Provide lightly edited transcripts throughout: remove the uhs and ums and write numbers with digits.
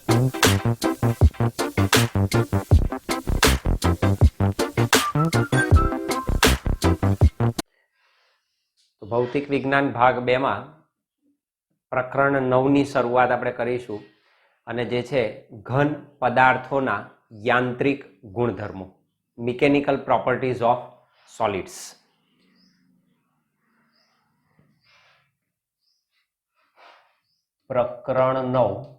તો ભૌતિક વિજ્ઞાન ભાગ 2 માં પ્રકરણ 9 ની શરૂઆત આપણે કરીશું અને જે છે ઘન પદાર્થોના યાંત્રિક ગુણધર્મો, મિકેનિકલ પ્રોપર્ટીઝ ઓફ સોલિડ્સ. પ્રકરણ 9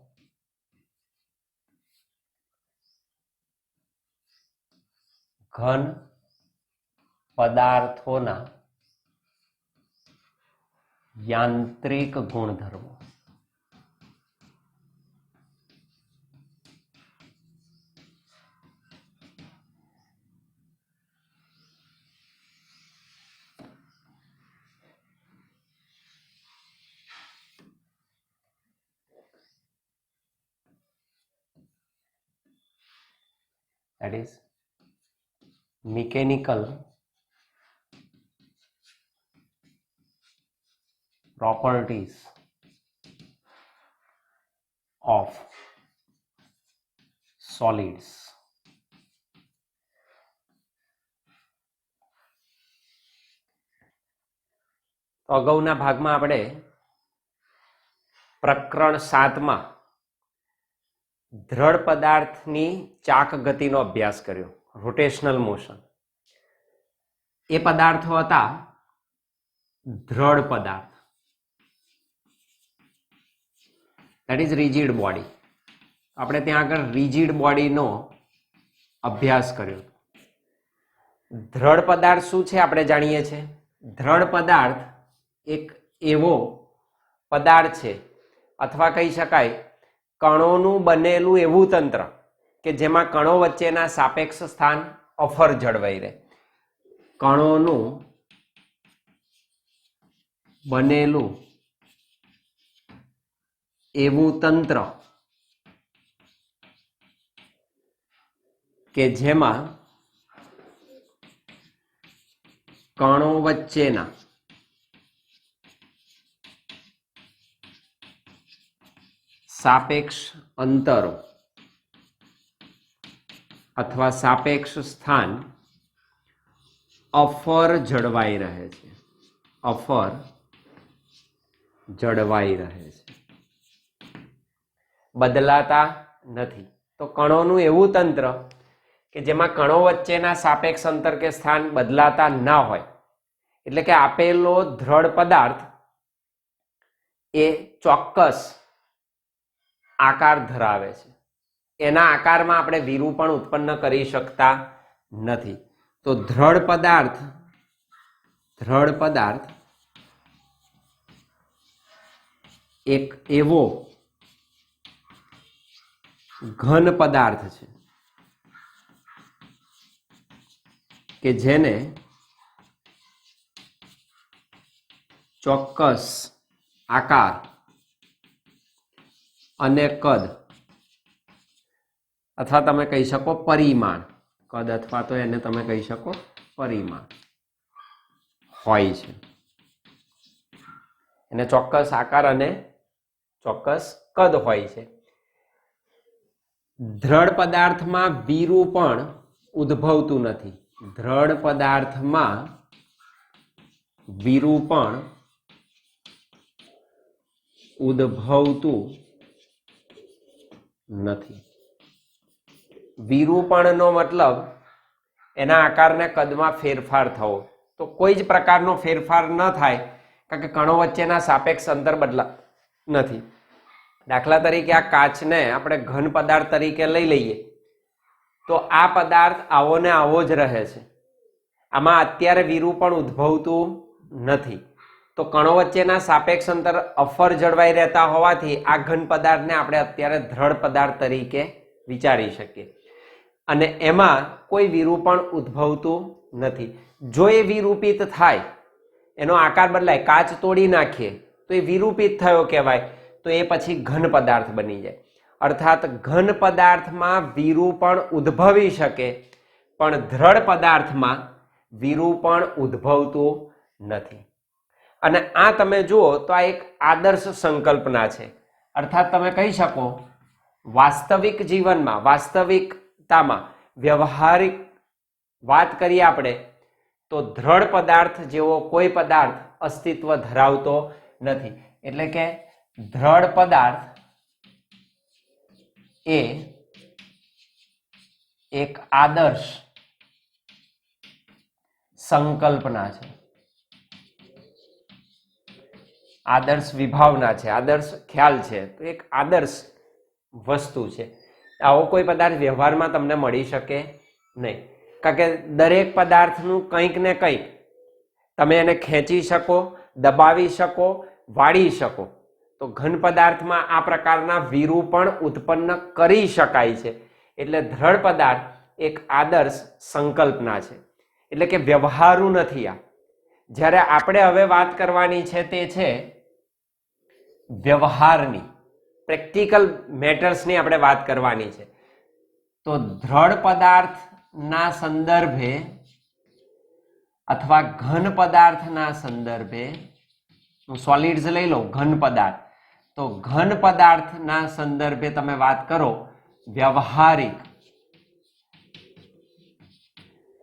ઘન પદાર્થોના યાંત્રિક ગુણધર્મો. That is mechanical properties of solids. તો અગાઉના ભાગમાં આપણે પ્રકરણ 7 માં દ્રઢ પદાર્થની ચાક ગતિનો અભ્યાસ કર્યો, રોટેશનલ મોશન. એ પદાર્થો હતા દ્રઢ પદાર્થ, દેટ ઇઝ રિજિડ બોડી. આપણે ત્યાં આગળ રિજિડ બોડીનો અભ્યાસ કર્યો. દ્રઢ પદાર્થ શું છે આપણે જાણીએ છીએ. દ્રઢ પદાર્થ એક એવો પદાર્થ છે અથવા કહી શકાય કણોનું બનેલું એવું તંત્ર કે જેમાં કણો વચ્ચેના સાપેક્ષ સ્થાન અફર જળવાઈ રહે. કણોનું બનેલું એવું તંત્ર કે જેમાં કણો વચ્ચેના સાપેક્ષ અંતરો અથવા સાપેક્ષ સ્થાન અફર જળવાઈ રહે છે. અફર જળવાઈ રહે છે, બદલાતા નથી. તો કણોનું એવું તંત્ર કે જેમાં કણો વચ્ચેના સાપેક્ષ અંતર કે સ્થાન બદલાતા ના હોય, એટલે કે આપેલો દ્રઢ પદાર્થ એ ચોક્કસ આકાર ધરાવે છે. એના આકારમાં આપણે વિરૂપણ ઉત્પન્ન કરી શકતા નથી. તો દ્રઢ પદાર્થ એક એવો ઘન પદાર્થ છે કે જેને ચોક્કસ આકાર અને કદ અથવા તમે કહી શકો પરિમાણ, કદ અથવા તો એને તમે કહી શકો પરિમાણ હોય છે. એને ચોક્કસ આકાર અને ચોક્કસ કદ હોય છે. દ્રઢ પદાર્થમાં વિરૂપણ ઉદ્ભવતું નથી. દ્રઢ પદાર્થમાં વિરૂપણ ઉદ્ભવતું નથી. વિરૂપણનો મતલબ એના આકારને કદમાં ફેરફાર થવો. તો કોઈ જ પ્રકારનો ફેરફાર ન થાય કારણ કે કણો વચ્ચેના સાપેક્ષ અંતર બદલા નથી. દાખલા તરીકે આ કાચને આપણે ઘન પદાર્થ તરીકે લઈ લઈએ તો આ પદાર્થ આવો ને આવો જ રહે છે. આમાં અત્યારે વિરૂપણ ઉદ્ભવતું નથી. તો કણો વચ્ચેના સાપેક્ષ અંતર અફર જળવાઈ રહેતા હોવાથી આ ઘન પદાર્થને આપણે અત્યારે દ્રઢ પદાર્થ તરીકે વિચારી શકીએ અને એમાં કોઈ વિરૂપણ ઉદ્ભવતું નથી. જો એ વિરૂપિત થાય, એનો આકાર બદલાય, કાચ તોડી નાખીએ તો એ વિરૂપિત થયો કહેવાય. તો એ પછી ઘન પદાર્થ બની જાય. અર્થાત ઘન પદાર્થમાં વિરૂપણ ઉદ્ભવી શકે પણ દ્રઢ પદાર્થમાં વિરૂપણ ઉદ્ભવતું નથી. અને આ તમે જુઓ તો આ એક આદર્શ સંકલ્પના છે. અર્થાત તમે કહી શકો વાસ્તવિક જીવનમાં, વાસ્તવિકતામાં, વ્યવહારિક વાત કરીએ આપણે તો દ્રઢ પદાર્થ જેવો કોઈ પદાર્થ અસ્તિત્વ ધરાવતો નથી. એટલે કે દ્રઢ પદાર્થ એ એક આદર્શ સંકલ્પના છે, આદર્શ વિભાવના છે, આદર્શ ખ્યાલ છે. તો એક આદર્શ વસ્તુ છે. આવો કોઈ પદાર્થ વ્યવહારમાં તમને મળી શકે નહીં, કારણ કે દરેક પદાર્થનું કંઈક ને કંઈક તમે એને ખેંચી શકો, દબાવી શકો, વાળી શકો. તો ઘન પદાર્થમાં આ પ્રકારના વિરૂપણ ઉત્પન્ન કરી શકાય છે. એટલે દ્રઢ પદાર્થ એક આદર્શ સંકલ્પના છે, એટલે કે વ્યવહારુ નથી. આ જ્યારે આપણે હવે વાત કરવાની છે તે છે વ્યવહારની, પ્રેક્ટિકલ મેટર્સની આપણે વાત કરવાની છે. તો દ્રઢ પદાર્થના સંદર્ભે અથવા ઘન પદાર્થના સંદર્ભે, હું સોલિડ્સ લઈ લઉં, ઘન પદાર્થ, તો ઘન પદાર્થના સંદર્ભે તમે વાત કરો વ્યવહારિક,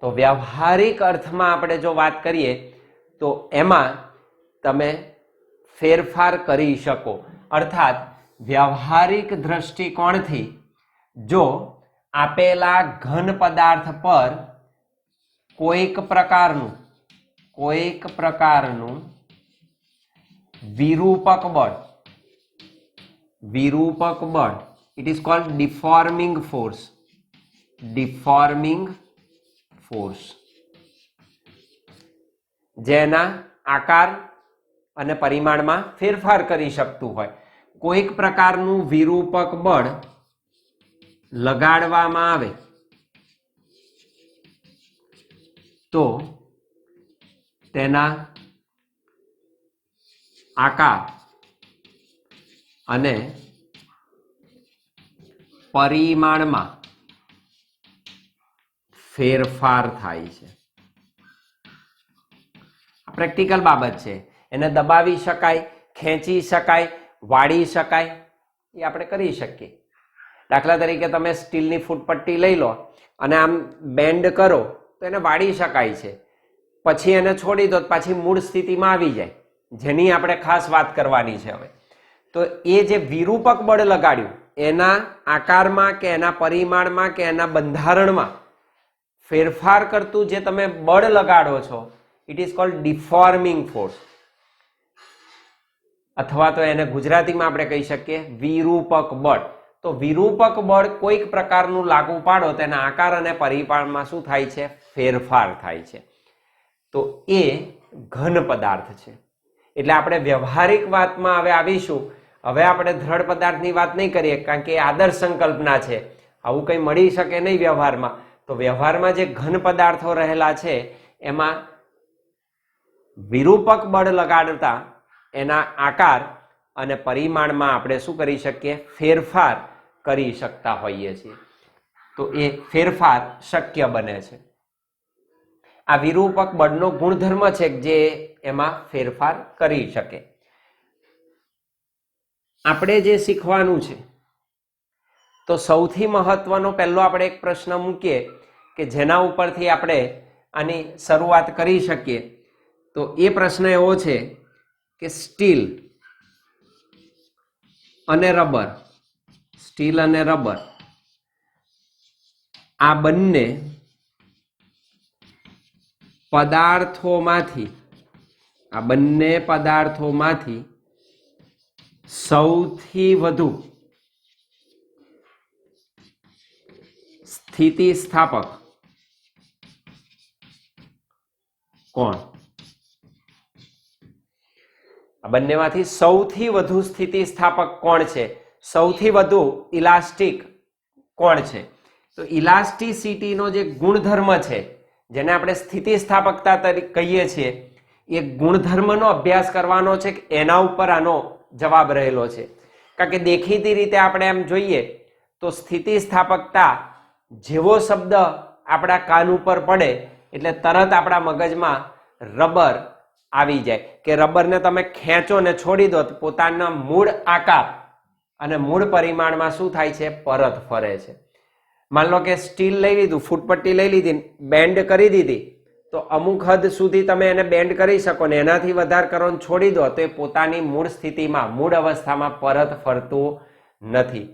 તો વ્યવહારિક અર્થમાં આપણે જો વાત કરીએ તો એમાં તમે ફેરફાર કરી શકો. અર્થાત વ્યવહારિક દ્રષ્ટિકોણથી જો આપેલા ઘન પદાર્થ પર કોઈક પ્રકારનું વિરૂપક બળ, ઇટ ઇઝ કોલ્ડ ડિફોર્મિંગ ફોર્સ, જેના આકાર અને પરિમાણમાં ફેરફાર કરી શકતું હોય, કોઈક પ્રકારનું વિરૂપક બળ લગાડવામાં આવે તો તેના આકાર અને પરિમાણમાં ફેરફાર થાય છે. પ્રેક્ટિકલ બાબત છે. એને દબાવી શકાય, ખેંચી શકાય, વાળી શકાય, એ આપણે કરી શકીએ. દાખલા તરીકે તમે સ્ટીલની ફૂટપટ્ટી લઈ લો અને આમ બેન્ડ કરો તો એને વાળી શકાય છે, પછી એને છોડી દો પાછી મૂળ સ્થિતિમાં આવી જાય, જેની આપણે ખાસ વાત કરવાની છે હવે. તો એ જે વિરૂપક બળ લગાડ્યું એના આકારમાં કે એના પરિમાણમાં કે એના બંધારણમાં ફેરફાર કરતું જે તમે બળ લગાડો છો, ઇટ ઇઝ કોલ્ડ ડિફોર્મિંગ ફોર્સ, અથવા તો એને ગુજરાતીમાં આપણે કહી શકીએ વિરૂપક બળ. તો વિરૂપક બળ કોઈક પ્રકારનું લાગુ પાડો તેના આકાર અને પરિમાણમાં શું થાય છે? ફેરફાર થાય છે. તો એ ઘન પદાર્થ છે. એટલે આપણે વ્યવહારિક વાતમાં હવે આવીશું. હવે આપણે દ્રઢ પદાર્થની વાત નહીં કરીએ, કારણ કે એ આદર્શ સંકલ્પના છે, આવું કંઈ મળી શકે નહીં વ્યવહારમાં. તો વ્યવહારમાં જે ઘન પદાર્થો રહેલા છે એમાં વિરૂપક બળ લગાડતા એના આકાર અને પરિમાણમાં આપણે શું કરી શકીએ? ફેરફાર કરી શકતા હોઈએ છીએ. તો એ ફેરફાર શક્ય બને છે. આ વિરૂપક બળનો ગુણધર્મ છે જે એમાં ફેરફાર કરી શકે. આપણે જે શીખવાનું છે તો સૌથી મહત્વનો પહેલો આપણે એક પ્રશ્ન મૂકીએ કે જેના ઉપરથી આપણે આની શરૂઆત કરી શકીએ. તો એ પ્રશ્ન એવો છે કે સ્ટીલ અને રબર, આ બંને પદાર્થોમાંથી સૌથી વધુ સ્થિતિસ્થાપક કોણ? આ બંનેમાંથી સૌથી વધુ સ્થિતિસ્થાપક કોણ છે? સૌથી વધુ ઇલાસ્ટિક કોણ છે? તો ઇલાસ્ટિસિટીનો જે ગુણધર્મ છે, જેને આપણે સ્થિતિસ્થાપકતા તરીકે કહીએ છીએ, એ ગુણધર્મનો અભ્યાસ કરવાનો છે કે એના ઉપર આનો જવાબ રહેલો છે. કારણ કે દેખીતી રીતે આપણે એમ જોઈએ તો સ્થિતિસ્થાપકતા જેવો શબ્દ આપણા કાન ઉપર પડે એટલે તરત આપણા મગજમાં રબર આવી જાય કે રબરને તમે ખેંચો ને છોડી દો પોતાના મૂળ આકાર અને મૂળ પરિમાણમાં શું થાય છે? પરત ફરે છે. માન લો કે સ્ટીલ લઈ લીધું, ફૂટપટ્ટી લઈ લીધી, બેન્ડ કરી દીધી, તો અમુક હદ સુધી તમે એને બેન્ડ કરી શકો ને એનાથી વધારે કરો ને છોડી દો તો એ પોતાની મૂળ સ્થિતિમાં, મૂળ અવસ્થામાં પરત ફરતું નથી.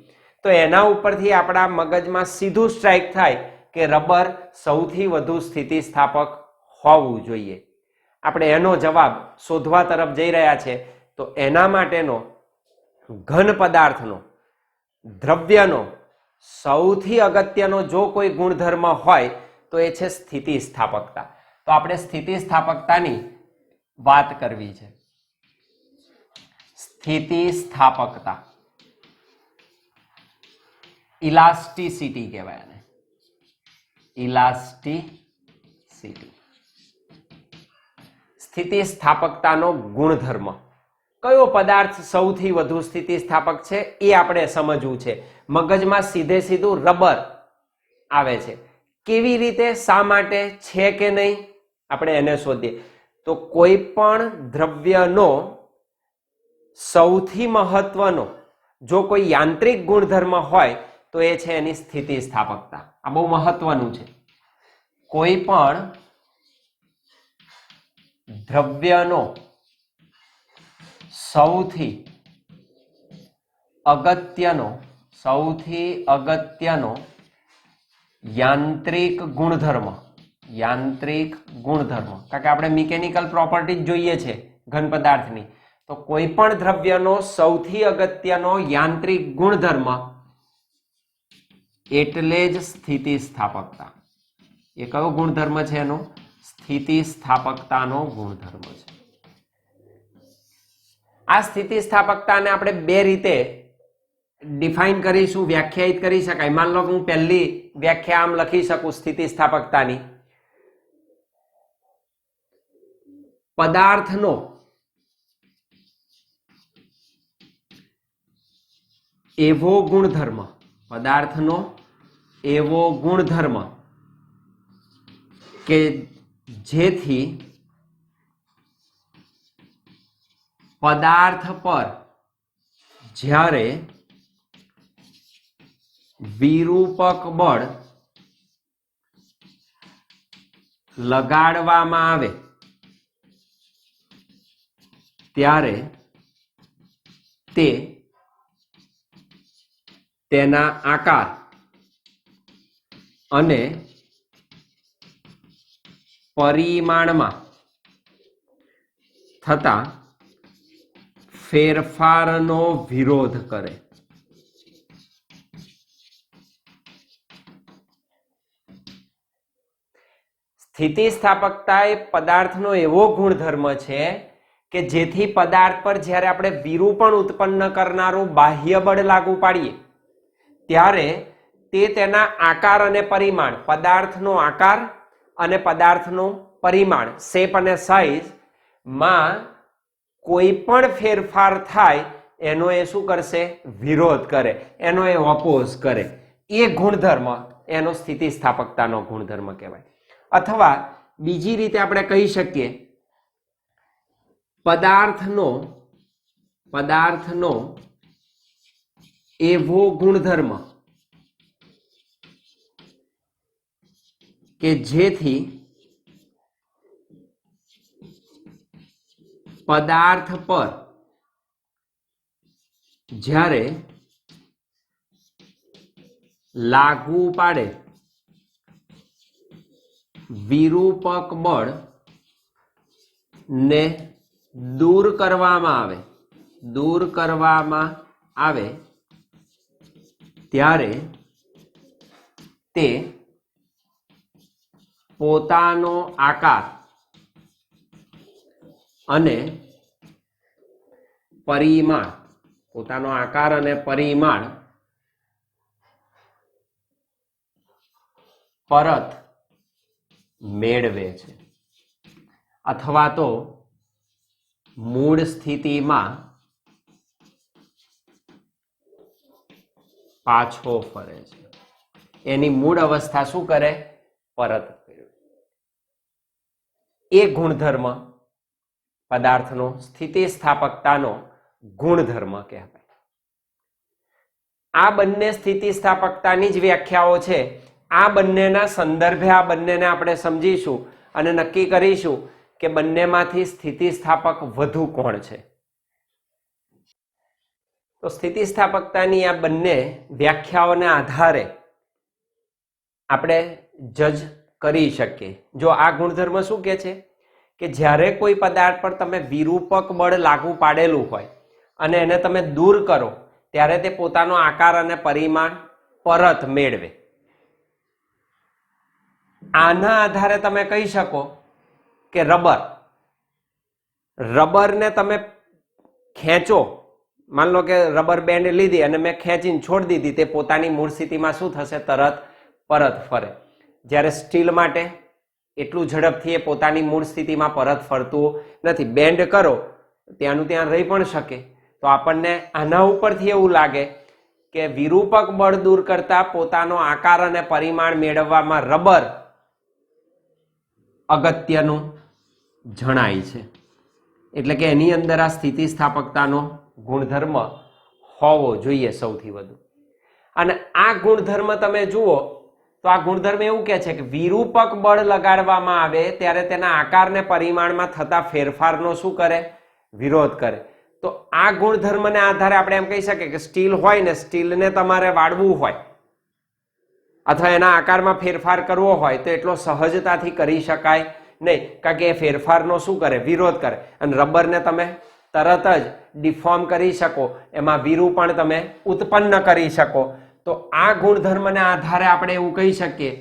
તો એના ઉપરથી આપણા મગજમાં સીધું સ્ટ્રાઇક થાય કે રબર સૌથી વધુ સ્થિતિસ્થાપક હોવું જોઈએ. આપણે એનો જવાબ શોધવા તરફ જઈ રહ્યા છે. તો એના માટેનો ઘન પદાર્થનો, દ્રવ્યનો સૌથી અગત્યનો જો કોઈ ગુણધર્મ હોય તો એ છે સ્થિતિસ્થાપકતા. તો આપણે સ્થિતિસ્થાપકતાની વાત કરવી છે. સ્થિતિસ્થાપકતા, ઇલાસ્ટિસિટી કહેવાય એને, ઇલાસ્ટિસિટી. સ્થિતિસ્થાપકતાનો ગુણધર્મ, કયો પદાર્થ સૌથી વધુ સ્થિતિસ્થાપક છે એ આપણે સમજવું છે. મગજમાં સીધે સીધું રબર આવે છે. કેવી રીતે, શા માટે, છે કે નહીં, આપણે એને શોધીએ. તો કોઈ પણ દ્રવ્યનો સૌથી મહત્વનો જો કોઈ યાંત્રિક ગુણધર્મ હોય તો એ છે એની સ્થિતિસ્થાપકતા. આ બહુ મહત્વનું છે. કોઈ પણ દ્રવ્યનો સૌથી અગત્યનો યાંત્રિક ગુણધર્મ, કારણ કે આપણે મિકેનિકલ પ્રોપર્ટી જ જોઈએ છે ઘન પદાર્થની. તો કોઈ પણ દ્રવ્યનો સૌથી અગત્યનો યાંત્રિક ગુણધર્મ એટલે જ સ્થિતિસ્થાપકતા. એ કયો ગુણધર્મ છે એનો? સ્થિતિસ્થાપકતાનો ગુણધર્મ છે. આ સ્થિતિસ્થાપકતાને આપણે બે રીતે ડિફાઇન કરીશું, વ્યાખ્યાયિત કરી શકાય. માન લો કે હું પહેલી વ્યાખ્યા આમ લખી શકું સ્થિતિસ્થાપકતાની: પદાર્થનો એવો ગુણધર્મ કે જેથી પદાર્થ પર જ્યારે વિરૂપક બળ લગાડવામાં આવે ત્યારે તે તેના આકાર અને પરિમાણમાં થતા ફેરફારનો વિરોધ કરે. સ્થિતિસ્થાપકતા એ પદાર્થનો એવો ગુણધર્મ છે કે જેથી પદાર્થ પર જ્યારે આપણે વિરૂપણ ઉત્પન્ન કરનારું બાહ્ય બળ લાગુ પાડીએ ત્યારે તે તેના આકાર અને પરિમાણ, પદાર્થનો આકાર અને પદાર્થનું પરિમાણ, શેપ અને સાઇઝ માં કોઈ પણ ફેરફાર થાય એનો એ શું કરશે? વિરોધ કરે, એનો એ ઓપોઝ કરે. એ ગુણધર્મ એનો સ્થિતિસ્થાપકતાનો ગુણધર્મ કહેવાય. અથવા બીજી રીતે આપણે કહી શકીએ, પદાર્થનો એવો ગુણધર્મ કે જેથી પદાર્થ પર જ્યારે લાગુ પાડે વિરૂપક બળ ને દૂર કરવામાં આવે ત્યારે તે પોતાનો આકાર અને પરિમાણ પરત મેળવે છે અથવા તો મૂળ સ્થિતિમાં પાછો ફરે છે. એની મૂળ અવસ્થા શું કરે? પરત મેળવે. એ ગુણધર્મ પદાર્થનો સ્થિતિસ્થાપકતાનો ગુણધર્મ કહેવાય. આ બંને સ્થિતિસ્થાપકતાની જ વ્યાખ્યાઓ છે. આ બંનેના સંદર્ભે આ બંનેને આપણે સમજીશું અને નક્કી કરીશું કે બંનેમાંથી સ્થિતિસ્થાપક વધુ કોણ છે. તો સ્થિતિસ્થાપકતાની આ બંને વ્યાખ્યાઓના આધારે આપણે જજ કરી શકીએ. જો આ ગુણધર્મ શું કહે છે કે જ્યારે કોઈ પદાર્થ પર તમે વિરૂપક બળ લાગુ પાડેલું હોય અને એને તમે દૂર કરો ત્યારે તે પોતાનો આકાર અને પરિમાણ પરત મેળવે. આના આધારે તમે કહી શકો કે રબરને તમે ખેંચો, માન લો કે રબર બેન્ડ લીધી અને મેં ખેંચીને છોડી દીધી, તે પોતાની મૂળ સ્થિતિમાં શું થશે? તરત પરત ફરે. જ્યારે સ્ટીલ માટે એટલું ઝડપથી એ પોતાની મૂળ સ્થિતિમાં પરત ફરતું નથી. બેન્ડ કરો ત્યાંનું ત્યાં રહી પણ શકે. તો આપણને આના ઉપરથી એવું લાગે કે વિરૂપક બળ દૂર કરતા પોતાનો આકાર અને પરિમાણ મેળવવામાં રબર અગત્યનું જણાય છે. એટલે કે એની અંદર આ સ્થિતિસ્થાપકતાનો ગુણધર્મ હોવો જોઈએ સૌથી વધુ. અને આ ગુણધર્મ તમે જુઓ તો આ ગુણધર્મ એવું કહે છે કે વિરૂપક બળ લગાડવામાં આવે ત્યારે તેના આકારને પરિમાણમાં થતા ફેરફારનો શું કરે? વિરોધ કરે. તો આ ગુણધર્મને આધારે આપણે એમ કહી શકીએ કે સ્ટીલ હોય ને, સ્ટીલને તમારે વાળવું હોય અથવા એના આકારમાં ફેરફાર કરવો હોય તો એટલો સહજતાથી કરી શકાય નહીં, કારણ કે એ ફેરફારનો શું કરે? વિરોધ કરે. અને રબરને તમે તરત જ ડિફોર્મ કરી શકો, એમાં વિરૂપણ તમે ઉત્પન્ન કરી શકો. તો આ ગુણધર્મને આધારે આપણે એવું કહી શકીએ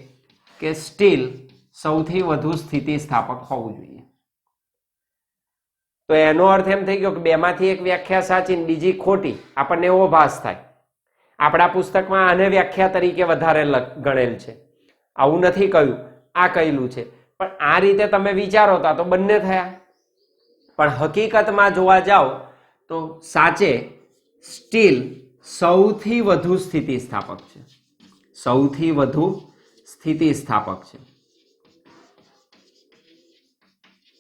કે સ્ટીલ સૌથી વધુ સ્થિતિસ્થાપક હોવું જોઈએ. તો એનો અર્થ એમ થઈ ગયો કે બેમાંથી એક વ્યાખ્યા સાચી ને બીજી ખોટી. આપણને એવો ભાસ થાય. આપણા પુસ્તકમાં આને વ્યાખ્યા તરીકે વધારે ગણેલ છે. આવું નથી કહ્યું, આ કહેલું છે. પણ આ રીતે તમે વિચારો તો બંને થયા. પણ હકીકતમાં જોવા જાઓ તો સાચે સ્ટીલ સૌથી વધુ સ્થિતિસ્થાપક છે. સૌથી વધુ સ્થિતિસ્થાપક છે.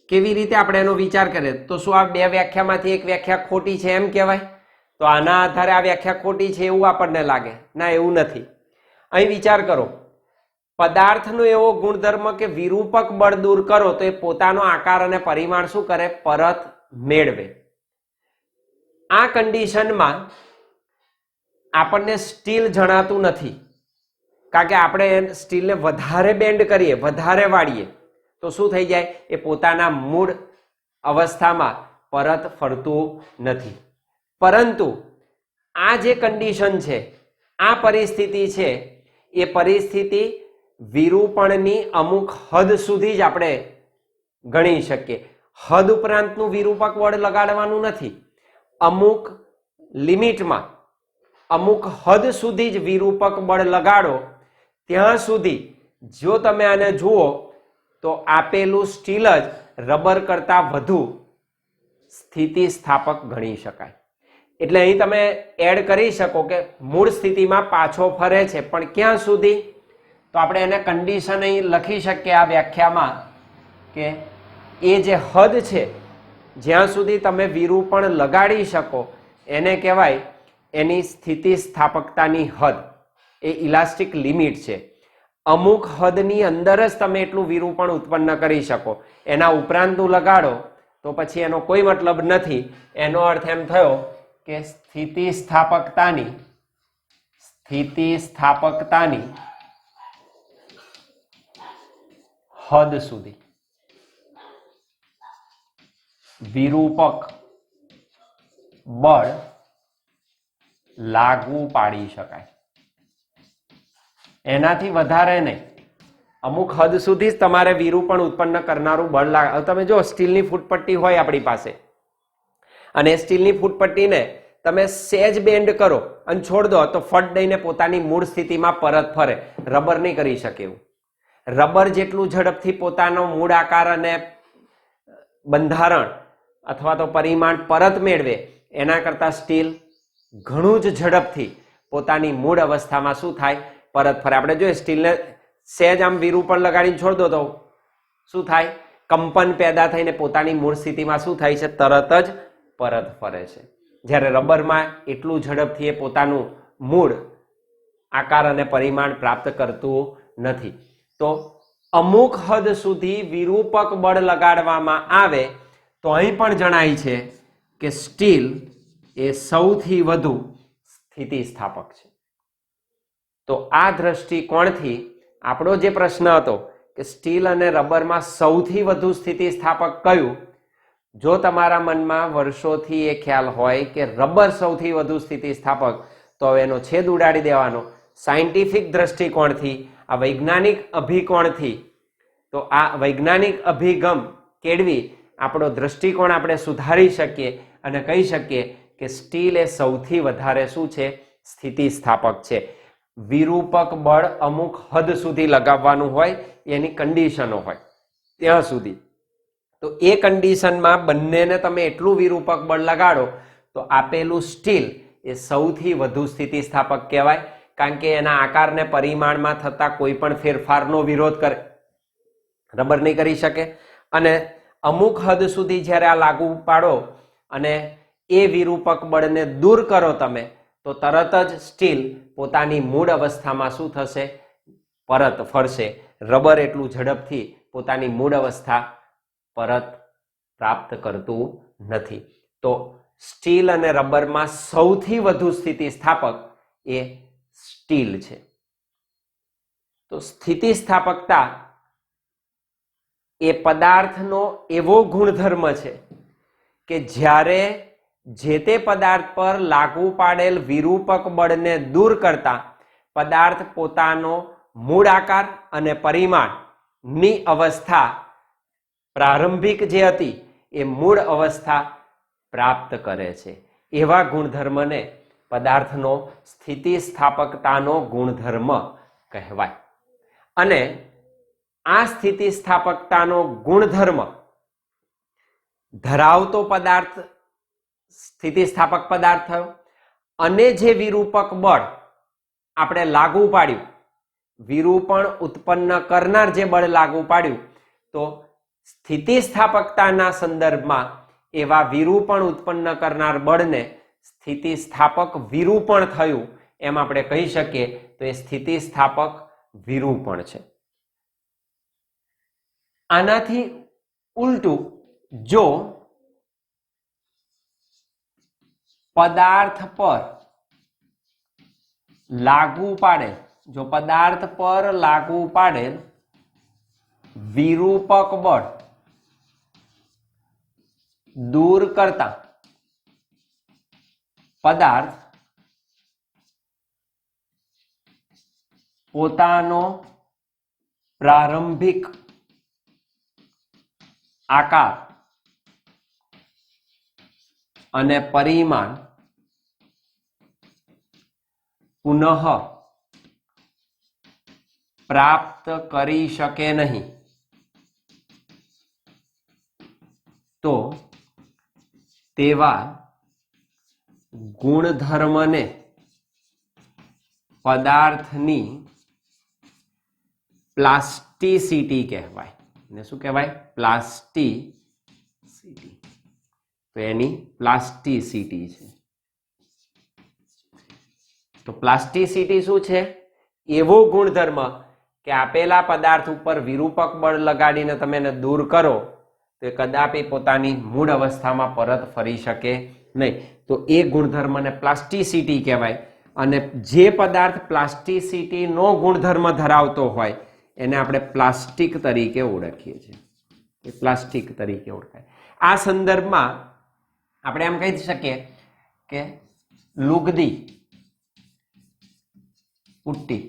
કેવી રીતે આપણે એનો વિચાર કરીએ તો શું આ બે વ્યાખ્યામાંથી એક વ્યાખ્યા ખોટી છે એમ કહેવાય? તો આના આધારે આ વ્યાખ્યા ખોટી છે એવું આપણને લાગે. ના, એવું નથી. અહીં વિચાર કરો, પદાર્થનો એવો ગુણધર્મ કે વિરૂપક બળ દૂર કરો તો એ પોતાનો આકાર અને પરિમાણ શું કરે? પરત મેળવે. આ કન્ડિશનમાં આપણને સ્ટીલ જણાતું નથી, કારણ કે આપણે સ્ટીલને વધારે બેન્ડ કરીએ, વધારે વાળીએ તો શું થઈ જાય? એ પોતાના મૂળ અવસ્થામાં પરત ફરતું નથી. પરંતુ આ જે કન્ડિશન છે, આ પરિસ્થિતિ છે, એ પરિસ્થિતિ વિરૂપણની અમુક હદ સુધી જ આપણે ગણી શકીએ. હદ ઉપરાંતનું વિરૂપક બળ લગાડવાનું નથી. અમુક લિમિટમાં, અમુક હદ સુધી જ વિરૂપક બળ લગાડો. ત્યાં સુધી જો તમે આને જુઓ તો આપેલું સ્ટીલ જ રબર કરતા વધુ સ્થિતિસ્થાપક ગણી શકાય. એટલે અહીં તમે એડ કરી શકો કે મૂળ સ્થિતિમાં પાછો ફરે છે, પણ ક્યાં સુધી? તો આપણે એને કન્ડિશન અહીં લખી શકીએ આ વ્યાખ્યામાં કે એ જે હદ છે જ્યાં સુધી તમે વિરૂપણ લગાડી શકો એને કહેવાય એની સ્થિતિસ્થાપકતાની હદ. એ ઇલાસ્ટિક લિમિટ છે. અમુક હદની અંદર જ તમે એટલું વિરૂપણ ઉત્પન્ન કરી શકો. એના ઉપરાંતનું લગાડો તો પછી એનો કોઈ મતલબ નથી. એનો અર્થ એમ થયો કે સ્થિતિસ્થાપકતાની હદ સુધી વિરૂપક બળ લાગુ પાડી શકાય. એનાથી વધારે નહીં. અમુક હદ સુધી જ તમારે વિરૂપણ ઉત્પન્ન કરનારું બળ લાગે. તમે જો સ્ટીલની ફૂટપટ્ટી હોય આપણી પાસે અને સ્ટીલની ફૂટપટ્ટીને તમે સહેજ બેન્ડ કરો અને છોડ દો તો ફટ દઈને પોતાની મૂળ સ્થિતિમાં પરત ફરે. રબર નહીં કરી શકે એવું. રબર જેટલું ઝડપથી પોતાનો મૂળ આકાર અને બંધારણ અથવા તો પરિમાણ પરત મેળવે એના કરતા સ્ટીલ ઘણું જ ઝડપથી પોતાની મૂળ અવસ્થામાં શું થાય? પરત ફરે. આપણે જોઈએ સ્ટીલને સહેજ આમ વિરૂપણ લગાડીને છોડ દો તો શું થાય? કંપન પેદા થઈને પોતાની મૂળ સ્થિતિમાં શું થાય છે? તરત જ પરત ફરે છે. જ્યારે રબરમાં એટલું ઝડપથી એ પોતાનું મૂળ આકાર અને પરિમાણ પ્રાપ્ત કરતું નથી. તો અમુક હદ સુધી વિરૂપક બળ લગાડવામાં આવે તો અહીં પણ જણાય છે કે સ્ટીલ એ સૌથી વધુ સ્થિતિસ્થાપક છે. તો આ દ્રષ્ટિકોણથી આપણો જે પ્રશ્ન હતો કે સ્ટીલ અને રબરમાં સૌથી વધુ સ્થિતિસ્થાપક કયું, જો તમારા મનમાં વર્ષોથી એ ખ્યાલ હોય કે રબર સૌથી વધુ સ્થિતિસ્થાપક, તો એનો છેદ ઉડાડી દેવાનો. સાયન્ટિફિક દ્રષ્ટિકોણથી, આ વૈજ્ઞાનિક અભિકોણથી, તો આ વૈજ્ઞાનિક અભિગમ કેળવી આપણો દ્રષ્ટિકોણ આપણે સુધારી શકીએ અને કહી શકીએ કે સ્ટીલ એ સૌથી વધારે શું છે, સ્થિતિસ્થાપક છે. વિરૂપક બળ અમુક હદ સુધી લગાવવાનું હોય, એની કન્ડિશનો હોય ત્યાં સુધી. તો એ કન્ડિશનમાં બંનેને તમે એટલું વિરૂપક બળ લગાડો તો આપેલું સ્ટીલ એ સૌથી વધુ સ્થિતિસ્થાપક કહેવાય, કારણ કે એના આકારને પરિમાણમાં થતા કોઈ પણ ફેરફારનો વિરોધ કરે રબર નહીં કરી શકે. અને અમુક હદ સુધી જ્યારે આ લાગુ પાડો અને એ વિરૂપક બળને દૂર કરો તમે, તો તરત જ સ્ટીલ પોતાની મૂળ અવસ્થામાં શું થશે, પરત ફરશે. રબર એટલું ઝડપથી પોતાની મૂળ અવસ્થા પરત પ્રાપ્ત કરતું નથી. તો સ્ટીલ અને રબરમાં સૌથી વધુ સ્થિતિસ્થાપક એ સ્ટીલ છે. તો સ્થિતિસ્થાપકતા એ પદાર્થનો એવો ગુણધર્મ છે કે જ્યારે જે તે પદાર્થ પર લાગુ પાડેલ વિરૂપક બળને દૂર કરતા પદાર્થ પોતાનો મૂળ આકાર અને પરિમાણની અવસ્થા પ્રારંભિક જે હતી એ મૂળ અવસ્થા પ્રાપ્ત કરે છે. એવા ગુણધર્મને પદાર્થનો સ્થિતિસ્થાપકતાનો ગુણધર્મ કહેવાય. અને આ સ્થિતિસ્થાપકતાનો ગુણધર્મ ધરાવતો પદાર્થ સ્થિતિસ્થાપક પદાર્થ થયો. અને જે વિરૂપક બળ આપણે લાગુ પાડ્યું, વિરૂપણ ઉત્પન્ન કરનાર જે બળ લાગુ પાડ્યું, તો સ્થિતિસ્થાપકતાના સંદર્ભમાં એવા વિરૂપણ ઉત્પન્ન કરનાર બળને સ્થિતિસ્થાપક વિરૂપણ થયું એમ આપણે કહી શકીએ. તો એ સ્થિતિસ્થાપક વિરૂપણ છે. આનાથી ઉલટું, જો પદાર્થ પર લાગુ પાડેલ વિરૂપક બળ દૂર કરતા પદાર્થ પોતાનો પ્રારંભિક આકાર અને પરિમાણ પુનઃ પ્રાપ્ત કરી શકે નહીં, તો તેવા ગુણધર્મને પદાર્થની પ્લાસ્ટિસિટી કહેવાય. એને શું કહેવાય? પ્લાસ્ટિસિટી. તો એની પ્લાસ્ટિસિટી છે. તો પ્લાસ્ટિસિટી શું છે? એવો ગુણધર્મ કે આપેલા પદાર્થ ઉપર વિરૂપક બળ લગાડીને તમે એને દૂર કરો તો એ કદાપી પોતાની મૂળ અવસ્થામાં પરત ફરી શકે નહીં. તો એ ગુણધર્મને પ્લાસ્ટિસિટી કહેવાય. અને જે પદાર્થ પ્લાસ્ટિસિટીનો ગુણધર્મ ધરાવતો હોય એને આપણે પ્લાસ્ટિક તરીકે ઓળખીએ છીએ. એ પ્લાસ્ટિક તરીકે ઓળખાય. આ સંદર્ભમાં આપણે એમ કહી શકીએ કે લુગદી, પુટ્ટી,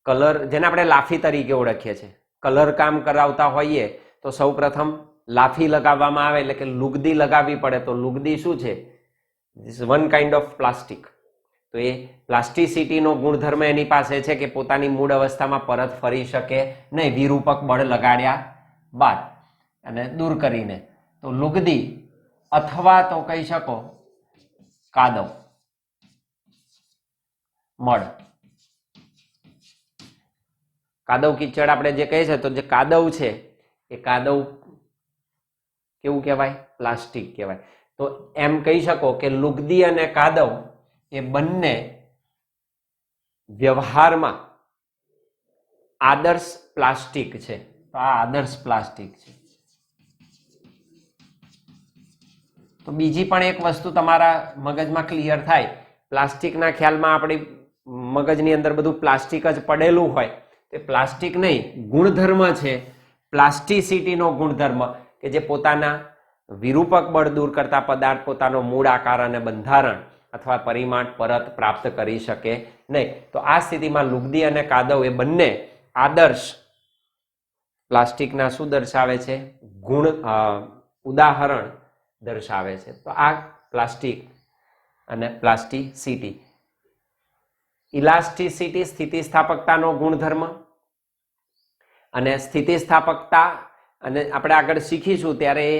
કલર, જેને આપણે લાફી તરીકે ઓળખીએ છીએ, કલર કામ કરાવતા હોઈએ તો સૌ પ્રથમ લાફી લગાવવામાં આવે એટલે કે લુગદી લગાવવી પડે. તો લુગદી શું છે? This one kind of plastic. તો એ પ્લાસ્ટિસિટીનો ગુણધર્મ એની પાસે છે કે પોતાની મૂળ અવસ્થામાં પરત ફરી શકે નહીં વિરૂપક બળ લગાડ્યા બાદ અને દૂર કરીને. તો લુગદી અથવા તો કહી શકો કાદવ, મળ. કાદવ કીચડ આપણે જે કહે છે, તો જે કાદવ છે એ કાદવ કેવું કહેવાય? પ્લાસ્ટિક કહેવાય. તો એમ કહી શકો કે લુગદી અને કાદવ એ બંને વ્યવહારમાં આદર્શ પ્લાસ્ટિક છે. તો આ આદર્શ પ્લાસ્ટિક છે. તો બીજી પણ એક વસ્તુ તમારા મગજમાં ક્લિયર થાય. પ્લાસ્ટિકના ખ્યાલમાં આપણી મગજની અંદર બધું પ્લાસ્ટિક જ પડેલું હોય. તે પ્લાસ્ટિક નહીં, ગુણધર્મ છે. પ્લાસ્ટિસિટીનો ગુણધર્મ કે જે પોતાના વિરૂપક બળ દૂર કરતા પદાર્થ પોતાનો મૂળ આકાર અને બંધારણ અથવા પરિમાણ પરત પ્રાપ્ત કરી શકે નહીં. તો આ સ્થિતિમાં લુગદી અને કાદવ એ બંને આદર્શ પ્લાસ્ટિકના શું દર્શાવે છે? ગુણ ઉદાહરણ દર્શાવે છે. તો આ પ્લાસ્ટિક અને પ્લાસ્ટિસિટી. ઇલાસ્ટિસિટી સ્થિતિસ્થાપકતાનો ગુણધર્મ, અને સ્થિતિસ્થાપકતા અને આપણે આગળ શીખીશું ત્યારે એ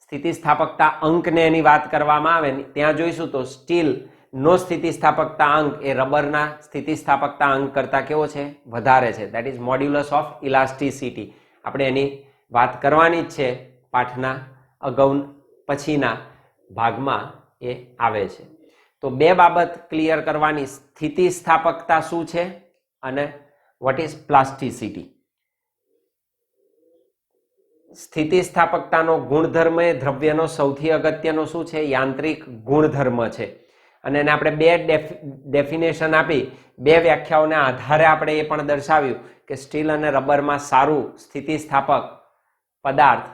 સ્થિતિસ્થાપકતા અંકને એની વાત કરવામાં આવે ત્યાં જોઈશું. તો સ્ટીલ નો સ્થિતિસ્થાપકતા અંક એ રબરના સ્થિતિસ્થાપકતા અંક કરતા કેવો છે? વધારે છે. That is modulus of elasticity. આપણે એની વાત કરવાની જ છે. પાઠના અગાઉ પછીના ભાગમાં એ આવે છે. તો બે બાબત ક્લિયર કરવાની. સ્થિતિસ્થાપકતા શું છે અને વોટ ઇઝ પ્લાસ્ટિસિટી. સ્થિતિસ્થાપકતાનો ગુણધર્મ એ દ્રવ્યનો સૌથી અગત્યનો શું છે? યાંત્રિક ગુણધર્મ છે. અને એને આપણે બે ડેફિનેશન આપી, બે વ્યાખ્યાઓના આધારે આપણે એ પણ દર્શાવ્યું કે સ્ટીલ અને રબરમાં સારું સ્થિતિસ્થાપક પદાર્થ,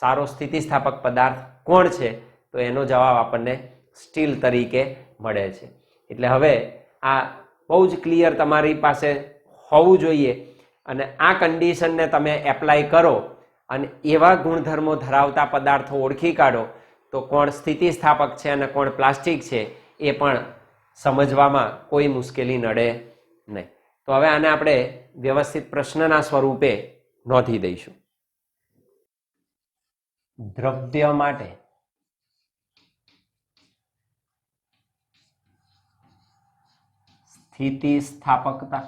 સારો સ્થિતિસ્થાપક પદાર્થ કોણ છે? તો એનો જવાબ આપણને સ્ટીલ તરીકે મળે છે. એટલે હવે આ બહુ જ ક્લિયર તમારી પાસે હોવું જોઈએ. અને આ કન્ડિશનને તમે એપ્લાય કરો અને એવા ગુણધર્મો ધરાવતા પદાર્થો ઓળખી કાઢો તો કોણ સ્થિતિસ્થાપક છે અને કોણ પ્લાસ્ટિક છે એ પણ સમજવામાં કોઈ મુશ્કેલી નડે નહીં. તો હવે આને આપણે વ્યવસ્થિત પ્રશ્નના સ્વરૂપે નોંધી દઈશું. દ્રવ્ય માટે સ્થિતિસ્થાપકતા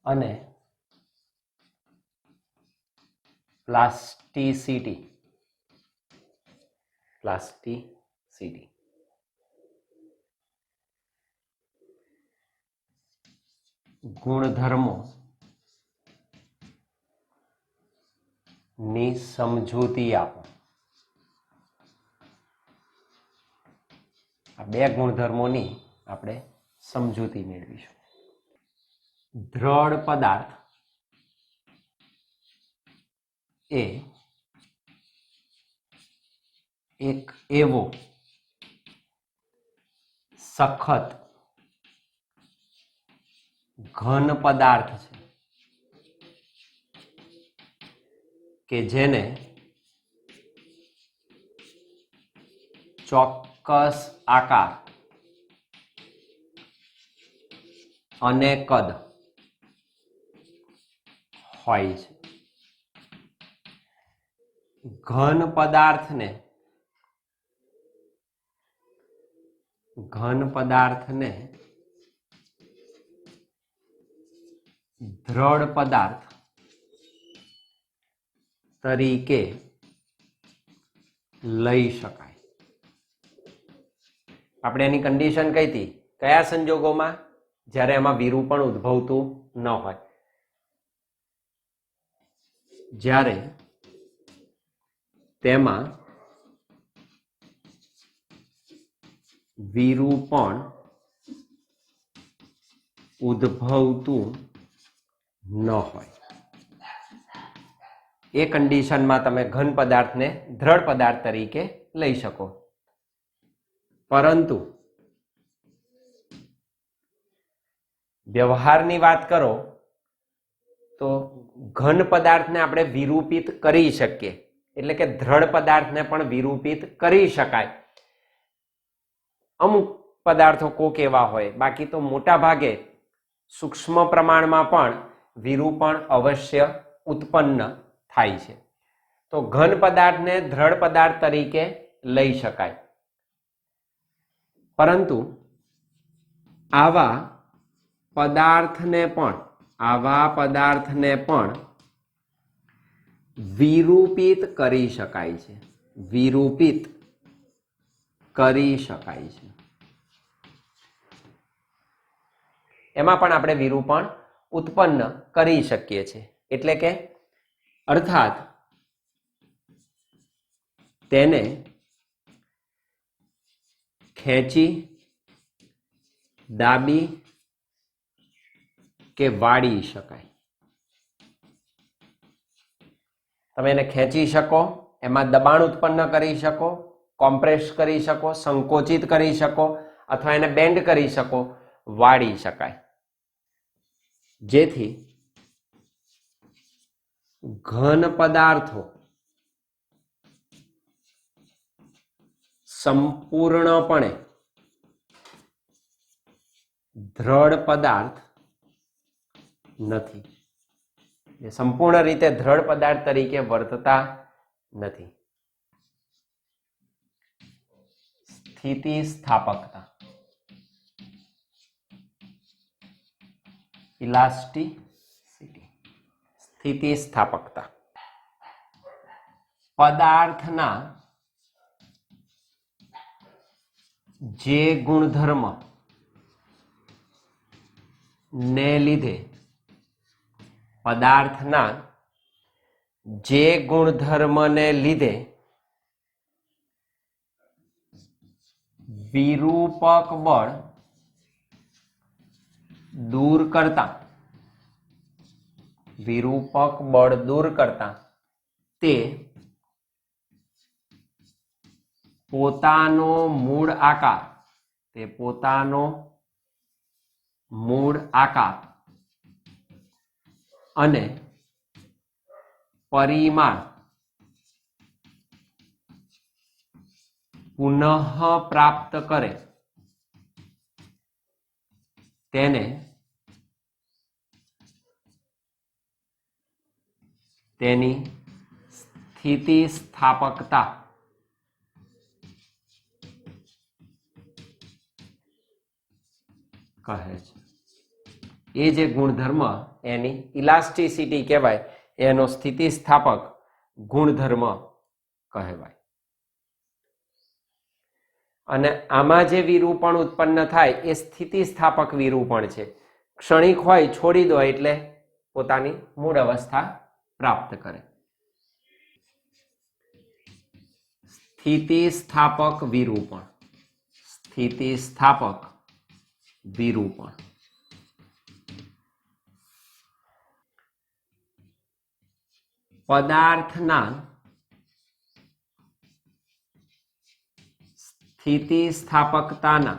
અને પ્લાસ્ટિસિટી ગુણધર્મો ની સમજૂતી આપો. આ બે ગુણધર્મોની આપણે સમજૂતી મેળવીશું. દ્રઢ પદાર્થ એ એક એવો સખત ઘન પદાર્થ છે કે જેને ચોક્કસ આકાર અને કદ હોય છે. ઘન પદાર્થને દ્રઢ પદાર્થ તરીકે લઈ શકાય. આપણે એની કન્ડિશન કઈ હતી? કયા સંજોગોમાં? જ્યારે એમાં વિરૂપણ ઉદ્ભવતું ન હોય. જ્યારે તેમાં વિરૂપણ ઉદ્ભવતું ન હોય એ કન્ડિશનમાં તમે ઘન પદાર્થને દ્રઢ પદાર્થ તરીકે લઈ શકો. પરંતુ વ્યવહારની વાત કરો તો ઘન પદાર્થને આપણે વિરૂપિત કરી શકીએ. એટલે કે દ્રઢ પદાર્થને પણ વિરૂપિત કરી શકાય. અમુક પદાર્થો કોક એવા હોય, બાકી તો મોટા ભાગે સૂક્ષ્મ પ્રમાણમાં પણ વિરૂપણ અવશ્ય ઉત્પન્ન થાય છે. તો ઘન પદાર્થને દ્રઢ પદાર્થ તરીકે લઈ શકાય. પરંતુ આવા પદાર્થને પણ વિરૂપિત કરી શકાય છે. વિરૂપિત કરી શકાય છે. એમાં પણ આપણે વિરૂપણ ઉત્પન્ન કરી શકીએ છીએ. એટલે કે અર્થાત તેને ખેંચી, દાબી કે વાળી શકાય. તમે એને ખેંચી શકો, એમાં દબાણ ઉત્પન્ન કરી શકો, કોમ્પ્રેસ કરી શકો, સંકોચિત કરી શકો, અથવા એને બેન્ડ કરી શકો, વાળી શકાય. જેથી ઘન પદાર્થો સંપૂર્ણપણે દ્રઢ પદાર્થ નથી. સંપૂર્ણ રીતે દ્રઢ પદાર્થ તરીકે વર્તતા નથી. સ્થિતિસ્થાપકતા, ઇલાસ્ટિસિટી. સ્થિતિસ્થાપકતા પદાર્થના જે ગુણધર્મ ને લીધે પદાર્થના જે ગુણધર્મને લીધે વિરૂપક બળ દૂર કરતા તે પોતાનો મૂળ આકાર અને પરિમાણ પુનઃ પ્રાપ્ત કરે તેને તેની સ્થિતિસ્થાપકતા કહે છે. એ જે ગુણધર્મ એની ઇલાસ્ટિસિટી કહેવાય, એનો સ્થિતિસ્થાપક ગુણધર્મ કહેવાય. અને આમાં જે વિરૂપણ ઉત્પન્ન થાય એ સ્થિતિસ્થાપક વિરૂપણ છે. ક્ષણિક હોય, છોડી દો એટલે પોતાની મૂળ અવસ્થા પ્રાપ્ત કરે. સ્થિતિસ્થાપક વિરૂપણ પદાર્થના સ્થિતિસ્થાપકતાના